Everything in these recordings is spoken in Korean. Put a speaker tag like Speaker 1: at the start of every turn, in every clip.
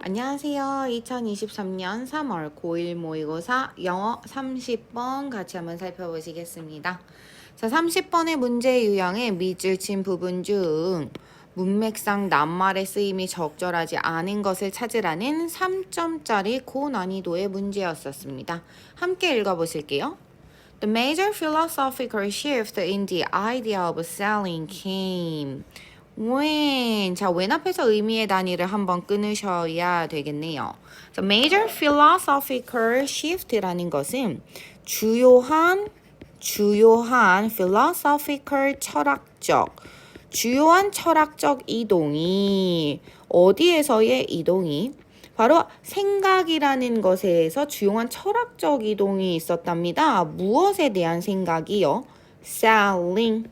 Speaker 1: 안녕하세요. 2023년 3월 고1 모의고사 영어 30번 같이 한번 살펴보시겠습니다. 자, 30번의 문제 유형의 밑줄 친 부분 중 문맥상 낱말의 쓰임이 적절하지 않은 것을 찾으라는 3점짜리 고난이도의 문제였었습니다. 함께 읽어보실게요. The major philosophical shift in the idea of selling came when. 자, when 앞에서 의미의 단위를 한번 끊으셔야 되겠네요. 자, major philosophical shift라는 것은 주요한 philosophical 주요한 철학적 이동이 어디에서의 이동이 바로 생각이라는 것에서 주요한 철학적 이동이 있었답니다. 무엇에 대한 생각이요? selling.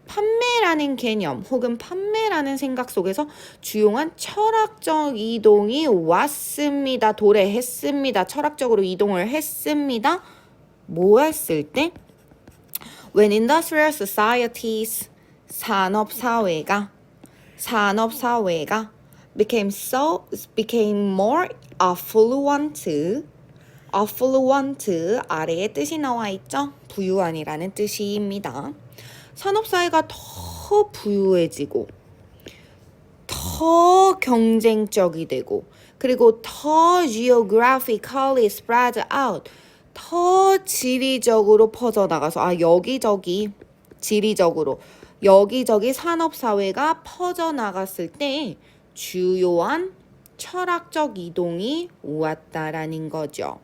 Speaker 1: 판매라는 개념 혹은 판매라는 생각 속에서 주요한 철학적 이동이 왔습니다. 도래했습니다. 철학적으로 이동을 했습니다. 뭐 했을 때? When industrial societies, 산업사회가 became more affluent 아래에 뜻이 나와 있죠? 부유한이라는 뜻입니다. 산업사회가 더 부유해지고 더 경쟁적이 되고 그리고 더 geographically spread out 더 지리적으로 퍼져나가서 여기저기 지리적으로 여기저기 산업사회가 퍼져나갔을 때 주요한 철학적 이동이 왔다라는 거죠.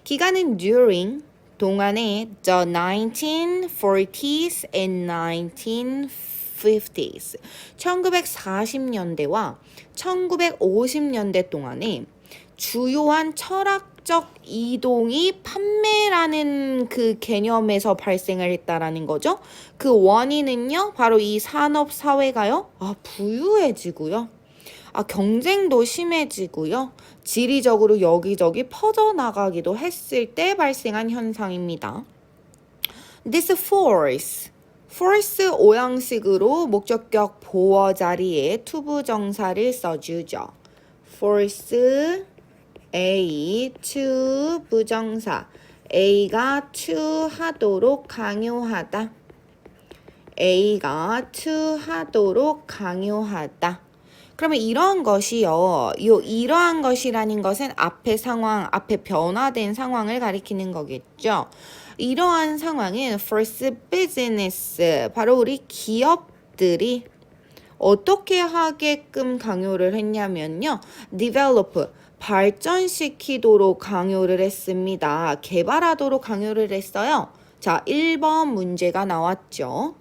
Speaker 1: 기간은 during 동안에 the 1940s and 1950s 1940년대와 1950년대 동안에 주요한 철학적 이동이 판매라는 그 개념에서 발생을 했다라는 거죠. 그 원인은요, 바로 이 산업사회가요, 부유해지고요. 경쟁도 심해지고요. 지리적으로 여기저기 퍼져나가기도 했을 때 발생한 현상입니다. This force 오형식으로 목적격 보어 자리에 투부정사를 써주죠. force A, to 부정사 A가 to 하도록 강요하다. A가 to 하도록 강요하다. 그러면 이러한 것이요. 이러한 것이라는 것은 앞의 상황, 앞에 변화된 상황을 가리키는 거겠죠. 이러한 상황은 first business, 바로 우리 기업들이 어떻게 하게끔 강요를 했냐면요. develop, 발전시키도록 강요를 했습니다. 개발하도록 강요를 했어요. 자, 1번 문제가 나왔죠.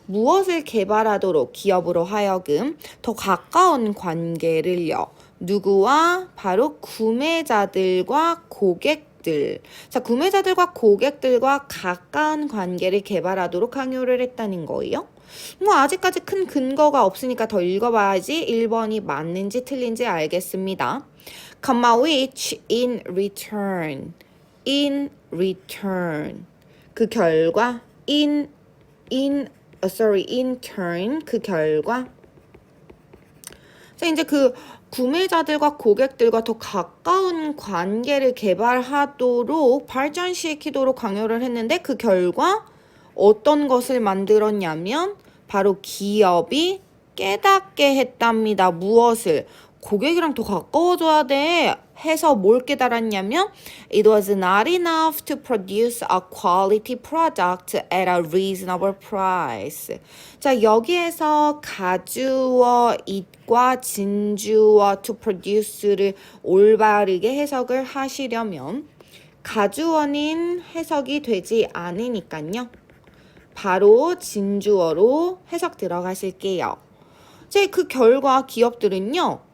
Speaker 1: 무엇을 개발하도록 기업으로 하여금 더 가까운 관계를요. 누구와? 바로 구매자들과 고객들. 자, 구매자들과 고객들과 가까운 관계를 개발하도록 강요를 했다는 거예요. 아직까지 큰 근거가 없으니까 더 읽어봐야지 1번이 맞는지 틀린지 알겠습니다. which in return 그 결과 in turn 그 결과 자, 이제 그 구매자들과 고객들과 더 가까운 관계를 개발하도록 발전시키도록 강요를 했는데 그 결과 어떤 것을 만들었냐면 바로 기업이 깨닫게 했답니다. 무엇을? 고객이랑 더 가까워져야 돼 해서 뭘 깨달았냐면 It was not enough to produce a quality product at a reasonable price. 자, 여기에서 가주어 it과 진주어 to produce를 올바르게 해석을 하시려면 가주어는 해석이 되지 않으니까요. 바로 진주어로 해석 들어가실게요. 제 그 결과 기업들은요.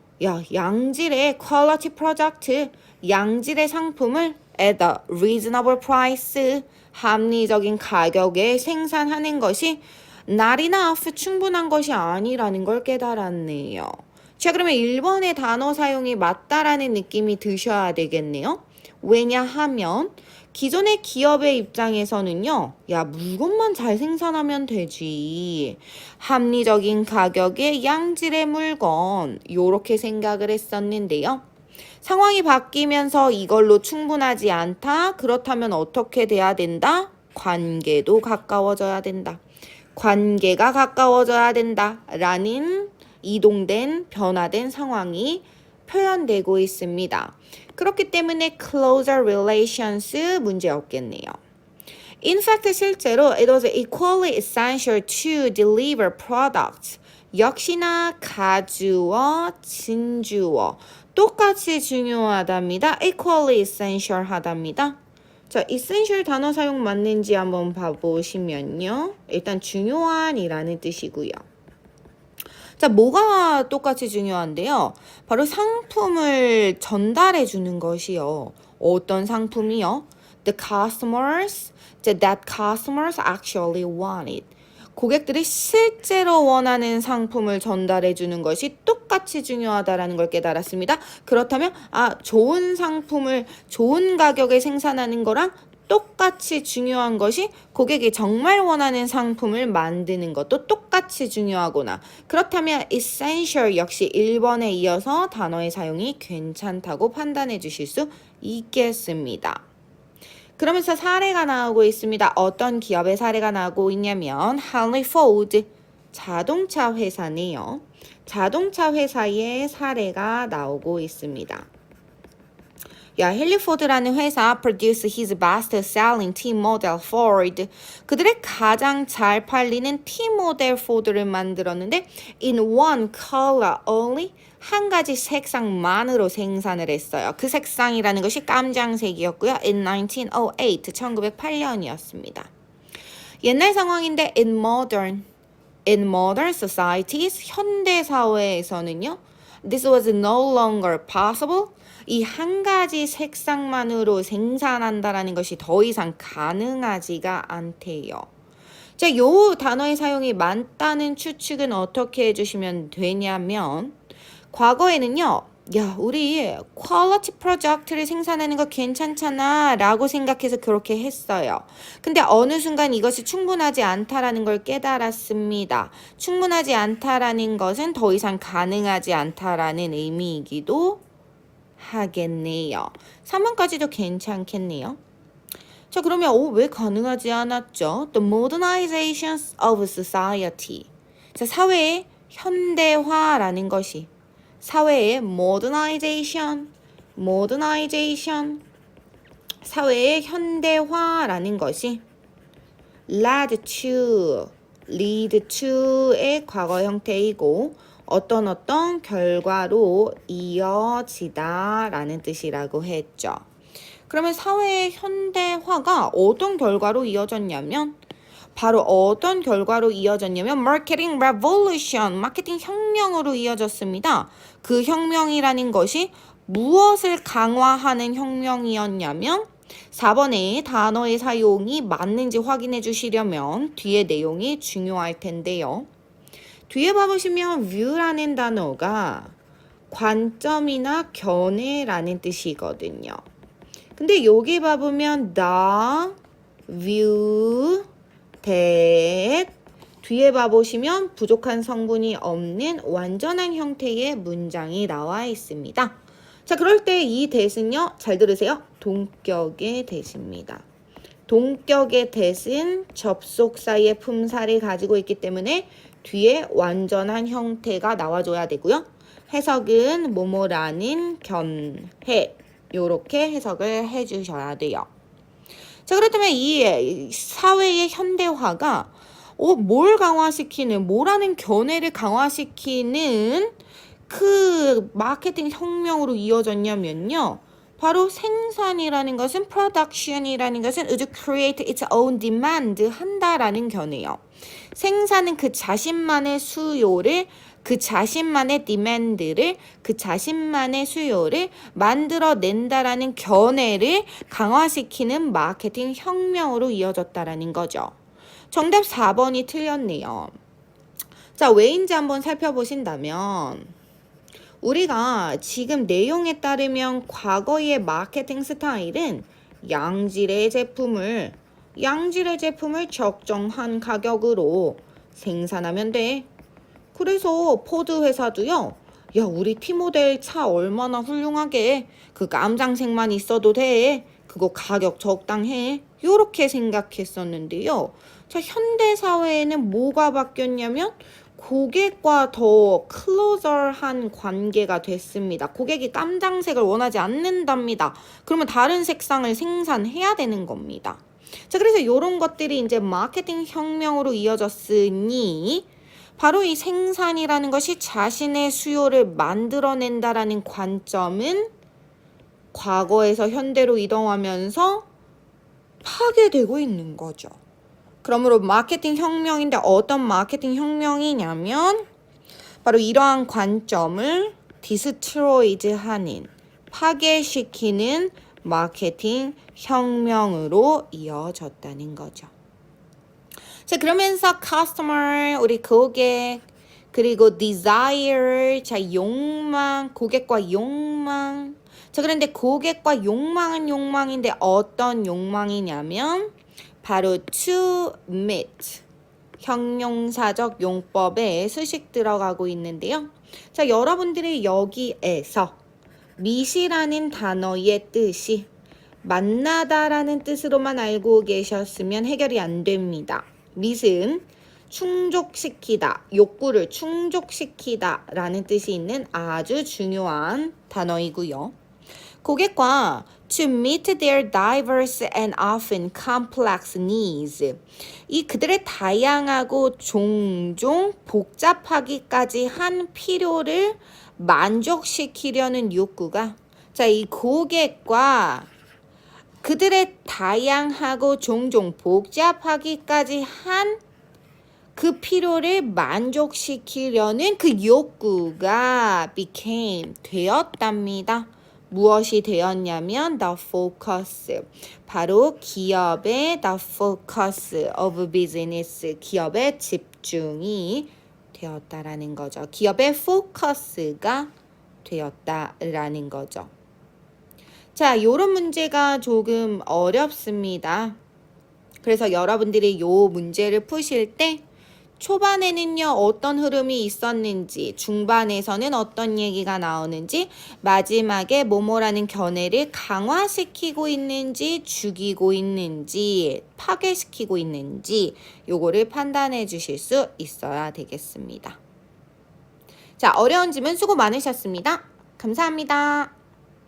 Speaker 1: 양질의 quality product, 양질의 상품을 at a reasonable price, 합리적인 가격에 생산하는 것이 not enough, 충분한 것이 아니라는 걸 깨달았네요. 자, 그러면 1번의 단어 사용이 맞다라는 느낌이 드셔야 되겠네요. 왜냐하면 기존의 기업의 입장에서는요. 물건만 잘 생산하면 되지. 합리적인 가격에 양질의 물건 요렇게 생각을 했었는데요. 상황이 바뀌면서 이걸로 충분하지 않다. 그렇다면 어떻게 돼야 된다? 관계도 가까워져야 된다. 관계가 가까워져야 된다. 라는 이동된, 변화된 상황이 표현되고 있습니다. 그렇기 때문에 closer relations 문제 없겠네요. In fact, 실제로 it was equally essential to deliver products. 역시나 가주어, 진주어 똑같이 중요하답니다. equally essential 하답니다. 자, essential 단어 사용 맞는지 한번 봐보시면요. 일단 중요한이라는 뜻이고요. 자, 뭐가 똑같이 중요한데요? 바로 상품을 전달해 주는 것이요. 어떤 상품이요? that customers actually wanted. 고객들이 실제로 원하는 상품을 전달해 주는 것이 똑같이 중요하다라는 걸 깨달았습니다. 그렇다면 좋은 상품을 좋은 가격에 생산하는 거랑 똑같이 중요한 것이 고객이 정말 원하는 상품을 만드는 것도 똑같이 중요하구나. 그렇다면 essential 역시 1번에 이어서 단어의 사용이 괜찮다고 판단해 주실 수 있겠습니다. 그러면서 사례가 나오고 있습니다. 어떤 기업의 사례가 나오고 있냐면 Henry Ford 자동차 회사네요. 자동차 회사의 사례가 나오고 있습니다. 헨리 포드라는 회사 produce his best-selling T-model Ford. 그들의 가장 잘 팔리는 T-모델 포드를 만들었는데 in one color only, 한 가지 색상만으로 생산을 했어요. 그 색상이라는 것이 깜장색이었고요. in 1908, 1908년이었습니다. 옛날 상황인데 in modern societies, 현대 사회에서는요. This was no longer possible. 이 한 가지 색상만으로 생산한다라는 것이 더 이상 가능하지가 않대요. 자, 요 단어의 사용이 많다는 추측은 어떻게 해주시면 되냐면 과거에는요. 우리 퀄리티 프로젝트를 생산하는 거 괜찮잖아 라고 생각해서 그렇게 했어요. 근데 어느 순간 이것이 충분하지 않다라는 걸 깨달았습니다. 충분하지 않다라는 것은 더 이상 가능하지 않다라는 의미이기도 하겠네요. 3번까지도 괜찮겠네요. 자, 그러면 왜 가능하지 않았죠? The modernization of society. 자, 사회의 현대화라는 것이 사회의 modernization, 사회의 현대화라는 것이 lead to의 과거 형태이고 어떤 결과로 이어지다라는 뜻이라고 했죠. 그러면 사회의 현대화가 어떤 결과로 이어졌냐면 바로 어떤 결과로 이어졌냐면 마케팅 레볼루션, 마케팅 혁명으로 이어졌습니다. 그 혁명이라는 것이 무엇을 강화하는 혁명이었냐면 4번의 단어의 사용이 맞는지 확인해 주시려면 뒤에 내용이 중요할 텐데요. 뒤에 봐보시면 view라는 단어가 관점이나 견해라는 뜻이거든요. 근데 여기 봐보면 the view that 뒤에 봐보시면 부족한 성분이 없는 완전한 형태의 문장이 나와 있습니다. 자, 그럴 때 이 that은요, 잘 들으세요. 동격의 that입니다. 동격의 that은 접속사의 품사를 가지고 있기 때문에 뒤에 완전한 형태가 나와줘야 되고요. 해석은 뭐뭐라는 견해 이렇게 해석을 해주셔야 돼요. 자, 그렇다면 이 사회의 현대화가 뭘 강화시키는, 뭐라는 견해를 강화시키는 그 마케팅 혁명으로 이어졌냐면요. 바로 생산이라는 것은 production이라는 것은 would create its own demand 한다라는 견해요. 생산은 그 자신만의 수요를 그 자신만의 demand를 그 자신만의 수요를 만들어낸다라는 견해를 강화시키는 마케팅 혁명으로 이어졌다라는 거죠. 정답 4번이 틀렸네요. 자, 왜인지 한번 살펴보신다면 우리가 지금 내용에 따르면 과거의 마케팅 스타일은 양질의 제품을 적정한 가격으로 생산하면 돼. 그래서 포드 회사도요. 야, 우리 T모델 차 얼마나 훌륭하게. 그 깜장색만 있어도 돼. 그거 가격 적당해. 요렇게 생각했었는데요. 자, 현대사회에는 뭐가 바뀌었냐면 고객과 더 클로저한 관계가 됐습니다. 고객이 깜장색을 원하지 않는답니다. 그러면 다른 색상을 생산해야 되는 겁니다. 자, 그래서 이런 것들이 이제 마케팅 혁명으로 이어졌으니 바로 이 생산이라는 것이 자신의 수요를 만들어낸다라는 관점은 과거에서 현대로 이동하면서 파괴되고 있는 거죠. 그러므로 마케팅 혁명인데 어떤 마케팅 혁명이냐면 바로 이러한 관점을 디스트로이드하는, 파괴시키는 마케팅 혁명으로 이어졌다는 거죠. 자, 그러면서 customer, 우리 고객, 그리고 desire, 자, 욕망, 고객과 욕망. 자, 그런데 고객과 욕망은 욕망인데 어떤 욕망이냐면 바로 to meet, 형용사적 용법에 수식 들어가고 있는데요. 자, 여러분들이 여기에서 meet이라는 단어의 뜻이 만나다라는 뜻으로만 알고 계셨으면 해결이 안 됩니다. meet은 충족시키다, 욕구를 충족시키다 라는 뜻이 있는 아주 중요한 단어이고요. 고객과 to meet their diverse and often complex needs. 이 그들의 다양하고 종종 복잡하기까지 한 필요를 만족시키려는 욕구가, 자, 이 고객과 그들의 다양하고 종종 복잡하기까지 한 그 필요를 만족시키려는 그 욕구가 became, 되었답니다. 무엇이 되었냐면 the focus, 바로 기업의 the focus of business, 기업의 집중이 되었다라는 거죠. 기업의 포커스가 되었다라는 거죠. 자, 요런 문제가 조금 어렵습니다. 그래서 여러분들이 요 문제를 푸실 때 초반에는요 어떤 흐름이 있었는지, 중반에서는 어떤 얘기가 나오는지, 마지막에 뭐뭐라는 견해를 강화시키고 있는지, 죽이고 있는지, 파괴시키고 있는지 요거를 판단해 주실 수 있어야 되겠습니다. 자, 어려운 질문 수고 많으셨습니다. 감사합니다.